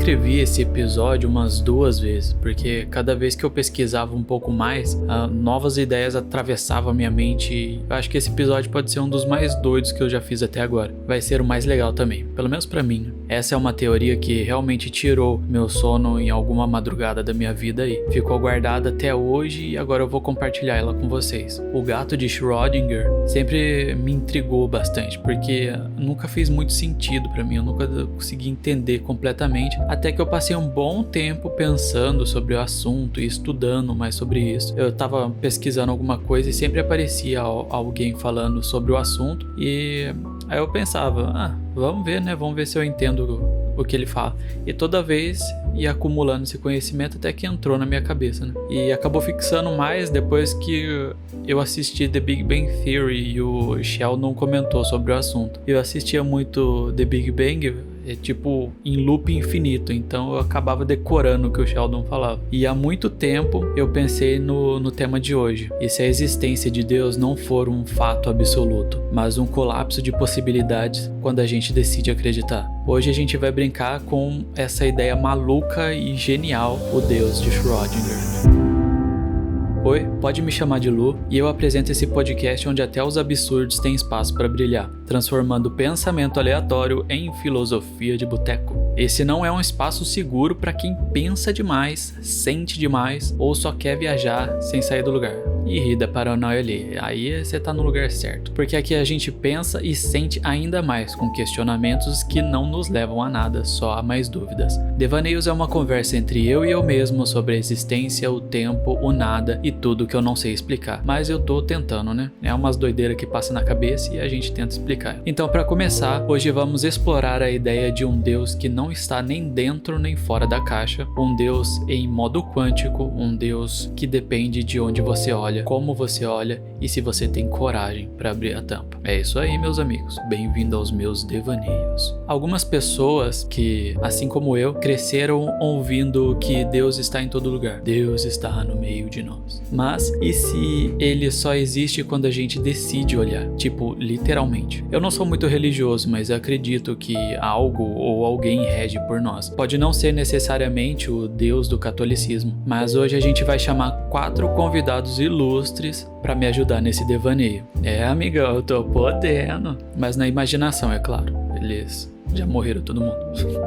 reescrevi esse episódio umas 2 vezes, porque cada vez que eu pesquisava um pouco mais, novas ideias atravessavam a minha mente e eu acho que esse episódio pode ser um dos mais doidos que eu já fiz até agora. Vai ser o mais legal também, pelo menos pra mim. Essa é uma teoria que realmente tirou meu sono em alguma madrugada da minha vida aí. Ficou guardada até hoje e agora eu vou compartilhar ela com vocês. O gato de Schrödinger sempre me intrigou bastante, porque nunca fez muito sentido pra mim, eu nunca consegui entender completamente, até que eu passei um bom tempo pensando sobre o assunto e estudando mais sobre isso. Eu tava pesquisando alguma coisa e sempre aparecia alguém falando sobre o assunto e aí eu pensava, vamos ver, né? Vamos ver se eu entendo o que ele fala. E toda vez ia acumulando esse conhecimento até que entrou na minha cabeça, né? E acabou fixando mais depois que eu assisti The Big Bang Theory e o Sheldon comentou sobre o assunto. Eu assistia muito The Big Bang, tipo em loop infinito, então eu acabava decorando o que o Sheldon falava. E há muito tempo eu pensei no tema de hoje. E se a existência de Deus não for um fato absoluto, mas um colapso de possibilidades quando a gente decide acreditar? Hoje a gente vai brincar com essa ideia maluca e genial, o Deus de Schrödinger. Oi, pode me chamar de Lu e eu apresento esse podcast onde até os absurdos têm espaço para brilhar, transformando pensamento aleatório em filosofia de boteco. Esse não é um espaço seguro para quem pensa demais, sente demais ou só quer viajar sem sair do lugar. E ri da paranoia ali, aí você tá no lugar certo. Porque aqui a gente pensa e sente ainda mais com questionamentos que não nos levam a nada, só a mais dúvidas. Devaneios é uma conversa entre eu e eu mesmo sobre a existência, o tempo, o nada e tudo que eu não sei explicar. Mas eu tô tentando, né? É umas doideiras que passa na cabeça e a gente tenta explicar. Então, para começar, hoje vamos explorar a ideia de um Deus que não está nem dentro nem fora da caixa, um Deus em modo quântico, um Deus que depende de onde você olha, como você olha e se você tem coragem para abrir a tampa. É isso aí, meus amigos. Bem-vindo aos meus devaneios. Algumas pessoas que, assim como eu, cresceram ouvindo que Deus está em todo lugar. Deus está no meio de nós. Mas e se ele só existe quando a gente decide olhar? Tipo, literalmente. Eu não sou muito religioso, mas eu acredito que algo ou alguém rege por nós. Pode não ser necessariamente o Deus do catolicismo, mas hoje a gente vai chamar 4 convidados ilustres para me ajudar nesse devaneio. Amigão, eu tô podendo. Mas na imaginação, é claro. Eles já morreram todo mundo.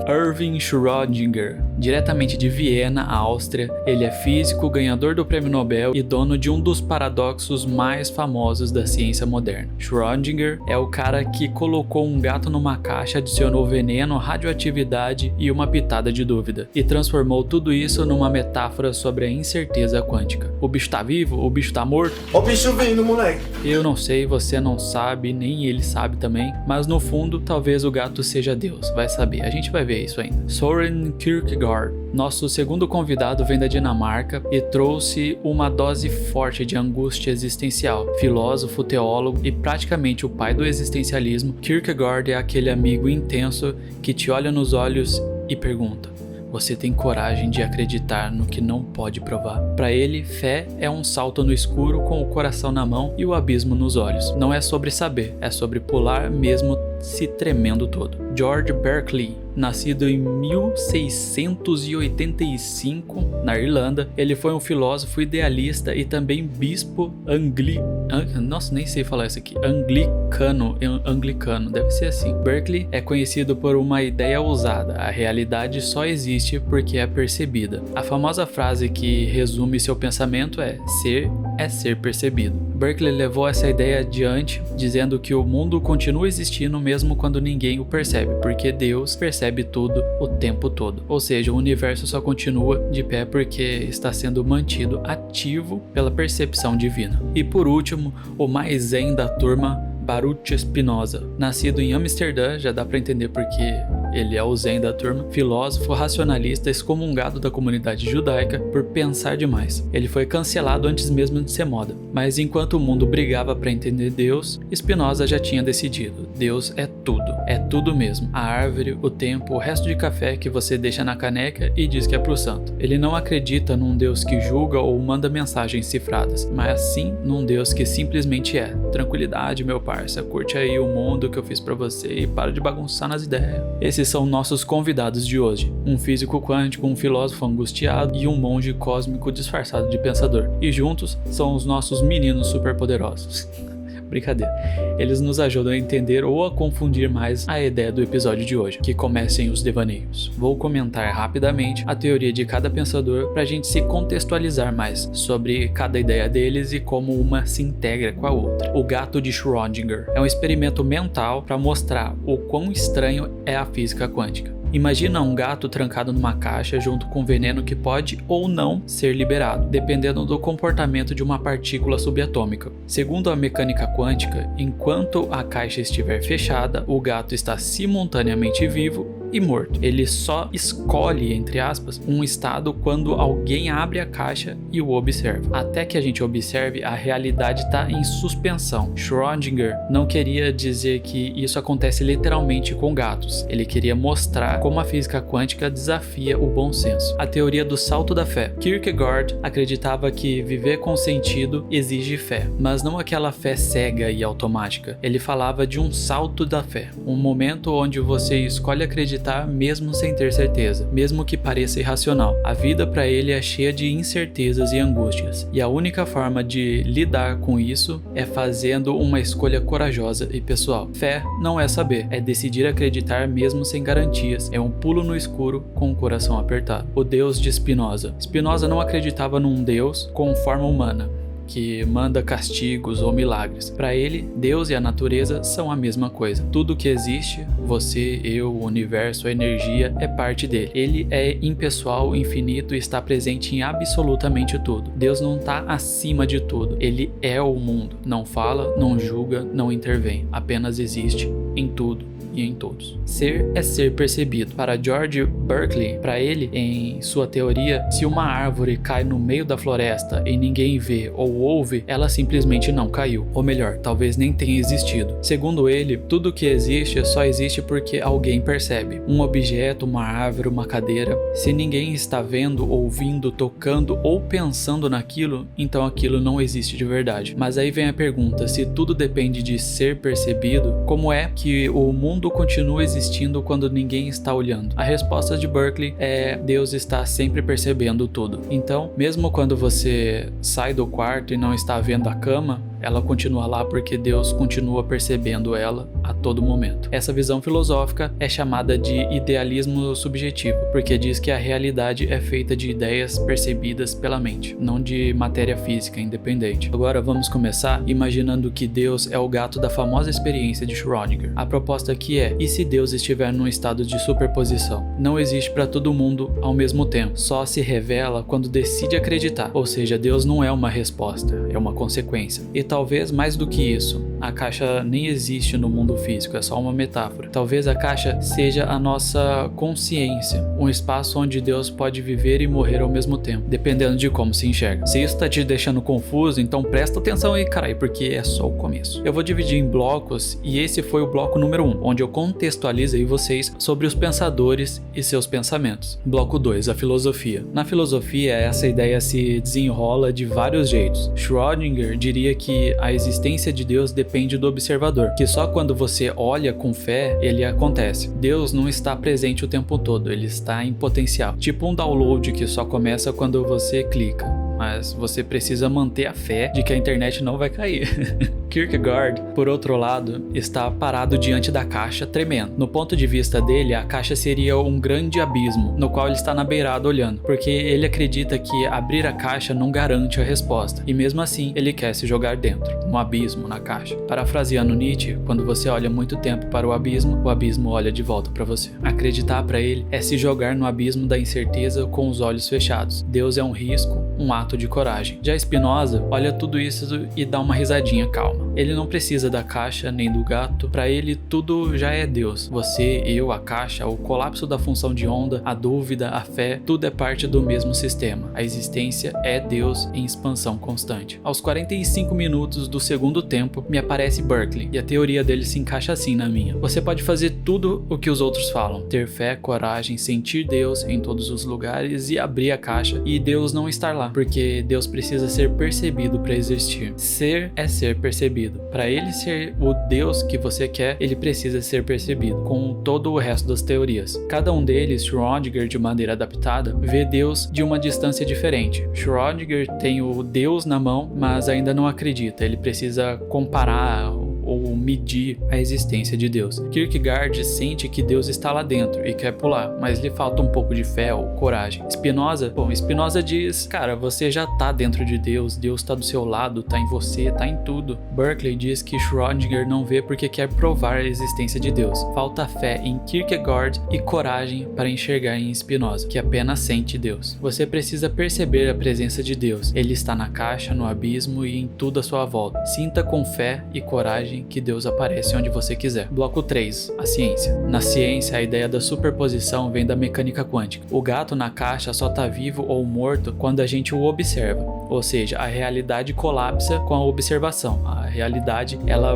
Erwin Schrödinger, diretamente de Viena, Áustria. Ele é físico, ganhador do prêmio Nobel e dono de um dos paradoxos mais famosos da ciência moderna. Schrödinger é o cara que colocou um gato numa caixa, adicionou veneno, radioatividade e uma pitada de dúvida, e transformou tudo isso numa metáfora sobre a incerteza quântica. O bicho tá vivo? O bicho tá morto? Ó o bicho vindo, moleque! Eu não sei, você não sabe, nem ele sabe também, mas no fundo, talvez o gato seja Deus, vai saber, a gente vai ver isso ainda. Søren Kierkegaard, nosso segundo convidado, vem da Dinamarca e trouxe uma dose forte de angústia existencial. Filósofo, teólogo e praticamente o pai do existencialismo, Kierkegaard é aquele amigo intenso que te olha nos olhos e pergunta: você tem coragem de acreditar no que não pode provar? Para ele, fé é um salto no escuro com o coração na mão e o abismo nos olhos. Não é sobre saber, é sobre pular mesmo se tremendo todo. George Berkeley, nascido em 1685 na Irlanda, ele foi um filósofo idealista e também bispo nossa, nem sei falar isso aqui. Anglicano, deve ser assim. Berkeley é conhecido por uma ideia ousada: a realidade só existe porque é percebida. A famosa frase que resume seu pensamento é ser percebido. Berkeley levou essa ideia adiante, dizendo que o mundo continua existindo mesmo quando ninguém o percebe, porque Deus percebe tudo o tempo todo. Ou seja, o universo só continua de pé porque está sendo mantido ativo pela percepção divina. E por último, o mais zen da turma, Baruch Spinoza, nascido em Amsterdã, já dá para entender porque ele é o zen da turma, filósofo racionalista excomungado da comunidade judaica por pensar demais. Ele foi cancelado antes mesmo de ser moda, mas enquanto o mundo brigava para entender Deus, Spinoza já tinha decidido: Deus é tudo mesmo, a árvore, o tempo, o resto de café que você deixa na caneca e diz que é pro santo. Ele não acredita num Deus que julga ou manda mensagens cifradas, mas sim num Deus que simplesmente é. Tranquilidade, meu parça, curte aí o mundo que eu fiz pra você e para de bagunçar nas ideias. Esse Esses são nossos convidados de hoje. Um físico quântico, um filósofo angustiado e um monge cósmico disfarçado de pensador. E juntos são os nossos meninos superpoderosos. Brincadeira. Eles nos ajudam a entender ou a confundir mais a ideia do episódio de hoje. Que comecem os devaneios. Vou comentar rapidamente a teoria de cada pensador para a gente se contextualizar mais sobre cada ideia deles e como uma se integra com a outra. O gato de Schrödinger é um experimento mental para mostrar o quão estranho é a física quântica. Imagina um gato trancado numa caixa junto com veneno que pode ou não ser liberado, dependendo do comportamento de uma partícula subatômica. Segundo a mecânica quântica, enquanto a caixa estiver fechada, o gato está simultaneamente vivo e morto. Ele só escolhe, entre aspas, um estado quando alguém abre a caixa e o observa. Até que a gente observe, a realidade está em suspensão. Schrödinger não queria dizer que isso acontece literalmente com gatos. Ele queria mostrar como a física quântica desafia o bom senso. A teoria do salto da fé. Kierkegaard acreditava que viver com sentido exige fé, mas não aquela fé cega e automática. Ele falava de um salto da fé, um momento onde você escolhe acreditar mesmo sem ter certeza, mesmo que pareça irracional. A vida para ele é cheia de incertezas e angústias, e a única forma de lidar com isso é fazendo uma escolha corajosa e pessoal. Fé não é saber, é decidir acreditar mesmo sem garantias, é um pulo no escuro com o coração apertado. O Deus de Spinoza. Spinoza não acreditava num Deus com forma humana, que manda castigos ou milagres. Para ele, Deus e a natureza são a mesma coisa. Tudo que existe, você, eu, o universo, a energia, é parte dele. Ele é impessoal, infinito e está presente em absolutamente tudo. Deus não está acima de tudo. Ele é o mundo. Não fala, não julga, não intervém. Apenas existe em tudo e em todos. Ser é ser percebido. Para George Berkeley, para ele, em sua teoria, se uma árvore cai no meio da floresta e ninguém vê ou ouve, ela simplesmente não caiu. Ou melhor, talvez nem tenha existido. Segundo ele, tudo que existe só existe porque alguém percebe. Um objeto, uma árvore, uma cadeira. Se ninguém está vendo, ouvindo, tocando ou pensando naquilo, então aquilo não existe de verdade. Mas aí vem a pergunta, se tudo depende de ser percebido, como é que o mundo continua existindo quando ninguém está olhando? A resposta de Berkeley é: Deus está sempre percebendo tudo. Então, mesmo quando você sai do quarto e não está vendo a cama, ela continua lá porque Deus continua percebendo ela a todo momento. Essa visão filosófica é chamada de idealismo subjetivo, porque diz que a realidade é feita de ideias percebidas pela mente, não de matéria física independente. Agora vamos começar imaginando que Deus é o gato da famosa experiência de Schrödinger. A proposta aqui é: e se Deus estiver num estado de superposição? Não existe para todo mundo ao mesmo tempo, só se revela quando decide acreditar. Ou seja, Deus não é uma resposta, é uma consequência. E talvez mais do que isso, a caixa nem existe no mundo físico, é só uma metáfora. Talvez a caixa seja a nossa consciência, um espaço onde Deus pode viver e morrer ao mesmo tempo, dependendo de como se enxerga. Se isso tá te deixando confuso, então presta atenção aí, carai, porque é só o começo. Eu vou dividir em blocos e esse foi o bloco número 1, onde eu contextualizei vocês sobre os pensadores e seus pensamentos. Bloco 2, a filosofia. Na filosofia, essa ideia se desenrola de vários jeitos. Schrödinger diria que a existência de Deus depende do observador, que só quando você olha com fé, ele acontece. Deus não está presente o tempo todo, ele está em potencial. Tipo um download que só começa quando você clica, mas você precisa manter a fé de que a internet não vai cair. Kierkegaard, por outro lado, está parado diante da caixa, tremendo. No ponto de vista dele, a caixa seria um grande abismo, no qual ele está na beirada olhando, porque ele acredita que abrir a caixa não garante a resposta, e mesmo assim, ele quer se jogar dentro, no abismo, na caixa. Parafraseando Nietzsche, quando você olha muito tempo para o abismo olha de volta para você. Acreditar para ele é se jogar no abismo da incerteza com os olhos fechados. Deus é um risco, um ato de coragem. Já Spinoza olha tudo isso e dá uma risadinha calma. Ele não precisa da caixa nem do gato, para ele tudo já é Deus. Você, eu, a caixa, o colapso da função de onda, a dúvida, a fé, tudo é parte do mesmo sistema. A existência é Deus em expansão constante. Aos 45 minutos do segundo tempo, me aparece Berkeley, e a teoria dele se encaixa assim na minha. Você pode fazer tudo o que os outros falam, ter fé, coragem, sentir Deus em todos os lugares e abrir a caixa e Deus não estar lá, porque Deus precisa ser percebido para existir. Ser é ser percebido. percebido. Para ele ser o Deus que você quer, ele precisa ser percebido, com todo o resto das teorias. Cada um deles, Schrödinger, de maneira adaptada, vê Deus de uma distância diferente. Schrödinger tem o Deus na mão, mas ainda não acredita. Ele precisa comparar ou medir a existência de Deus. Kierkegaard sente que Deus está lá dentro e quer pular, mas lhe falta um pouco de fé ou coragem. Spinoza diz, cara, você já tá dentro de Deus, Deus tá do seu lado, tá em você, tá em tudo. Berkeley diz que Schrödinger não vê porque quer provar a existência de Deus. Falta fé em Kierkegaard e coragem para enxergar em Spinoza, que apenas sente Deus. Você precisa perceber a presença de Deus. Ele está na caixa, no abismo e em tudo à sua volta. Sinta com fé e coragem que Deus aparece onde você quiser. Bloco 3. A ciência. Na ciência, a ideia da superposição vem da mecânica quântica. O gato na caixa só tá vivo ou morto quando a gente o observa. Ou seja, a realidade colapsa com a observação. A realidade, ela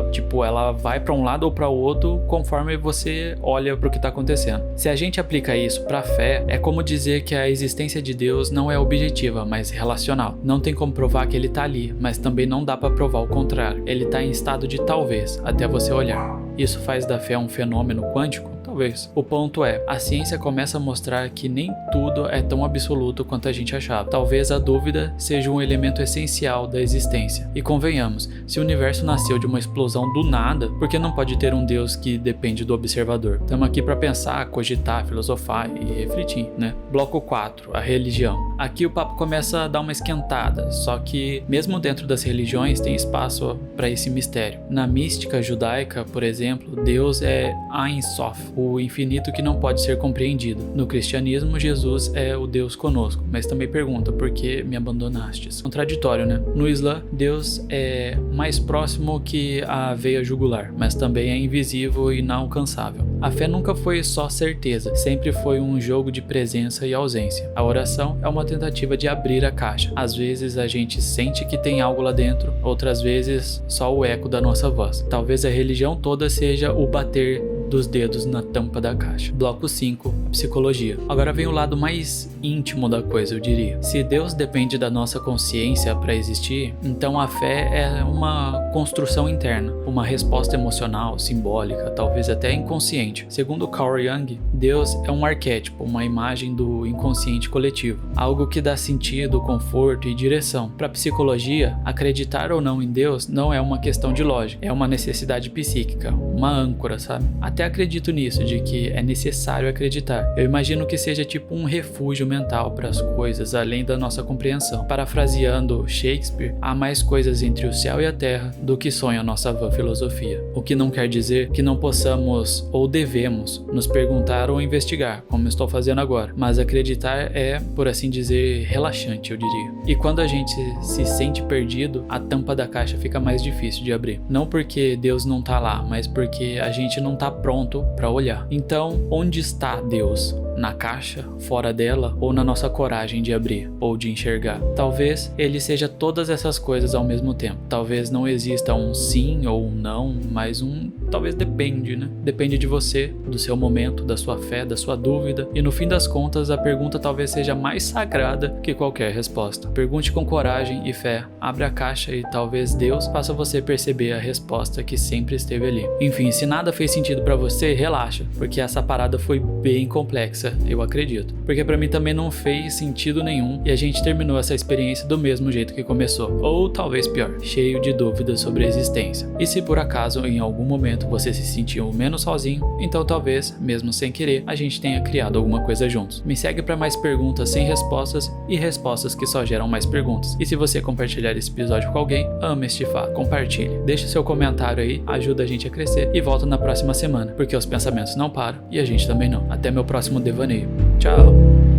vai para um lado ou para o outro conforme você olha para o que está acontecendo. Se a gente aplica isso para a fé, é como dizer que a existência de Deus não é objetiva, mas relacional. Não tem como provar que ele está ali, mas também não dá para provar o contrário. Ele está em estado de talvez, até você olhar. Isso faz da fé um fenômeno quântico? Talvez. O ponto é, a ciência começa a mostrar que nem tudo é tão absoluto quanto a gente achava. Talvez a dúvida seja um elemento essencial da existência. E convenhamos, se o universo nasceu de uma explosão do nada, por que não pode ter um Deus que depende do observador? Estamos aqui para pensar, cogitar, filosofar e refletir, né? Bloco 4, a religião. Aqui o papo começa a dar uma esquentada, só que mesmo dentro das religiões tem espaço para esse mistério. Na mística judaica, por exemplo, Deus é Ein Sof, o infinito que não pode ser compreendido. No cristianismo, Jesus é o Deus conosco, mas também pergunta, por que me abandonastes? Contraditório, né? No Islã, Deus é mais próximo que a veia jugular, mas também é invisível e inalcançável. A fé nunca foi só certeza, sempre foi um jogo de presença e ausência. A oração é uma tentativa de abrir a caixa. Às vezes a gente sente que tem algo lá dentro, outras vezes só o eco da nossa voz. Talvez a religião toda seja o bater dos dedos na tampa da caixa. Bloco 5, psicologia. Agora vem o lado mais íntimo da coisa, eu diria. Se Deus depende da nossa consciência para existir, então a fé é uma construção interna, uma resposta emocional, simbólica, talvez até inconsciente. Segundo Carl Jung, Deus é um arquétipo, uma imagem do inconsciente coletivo, algo que dá sentido, conforto e direção. Para a psicologia, acreditar ou não em Deus não é uma questão de lógica, é uma necessidade psíquica, uma âncora, sabe? Até acredito nisso, de que é necessário acreditar. Eu imagino que seja tipo um refúgio mental para as coisas além da nossa compreensão. Parafraseando Shakespeare, há mais coisas entre o céu e a terra do que sonha a nossa vã filosofia. O que não quer dizer que não possamos ou devemos nos perguntar ou investigar, como estou fazendo agora. Mas acreditar é, por assim dizer, relaxante, eu diria. E quando a gente se sente perdido, a tampa da caixa fica mais difícil de abrir. Não porque Deus não tá lá, mas porque a gente não tá pronto para olhar. Então, onde está Deus? Na caixa, fora dela, ou na nossa coragem de abrir ou de enxergar? Talvez ele seja todas essas coisas ao mesmo tempo. Talvez não exista um sim ou um não, mas talvez depende, né? Depende de você, do seu momento, da sua fé, da sua dúvida, e no fim das contas a pergunta talvez seja mais sagrada que qualquer resposta. Pergunte com coragem e fé, abre a caixa e talvez Deus faça você perceber a resposta que sempre esteve ali. Enfim, se nada fez sentido para você, relaxa, porque essa parada foi bem complexa, eu acredito. Porque pra mim também não fez sentido nenhum e a gente terminou essa experiência do mesmo jeito que começou. Ou talvez pior, cheio de dúvidas sobre a existência. E se por acaso em algum momento você se sentiu menos sozinho, então talvez, mesmo sem querer, a gente tenha criado alguma coisa juntos. Me segue pra mais perguntas sem respostas e respostas que só geram mais perguntas. E se você compartilhar esse episódio com alguém, ama este fato, compartilhe. Deixa seu comentário aí, ajuda a gente a crescer e volta na próxima semana, porque os pensamentos não param e a gente também não. Até meu próximo devaneio. Tchau!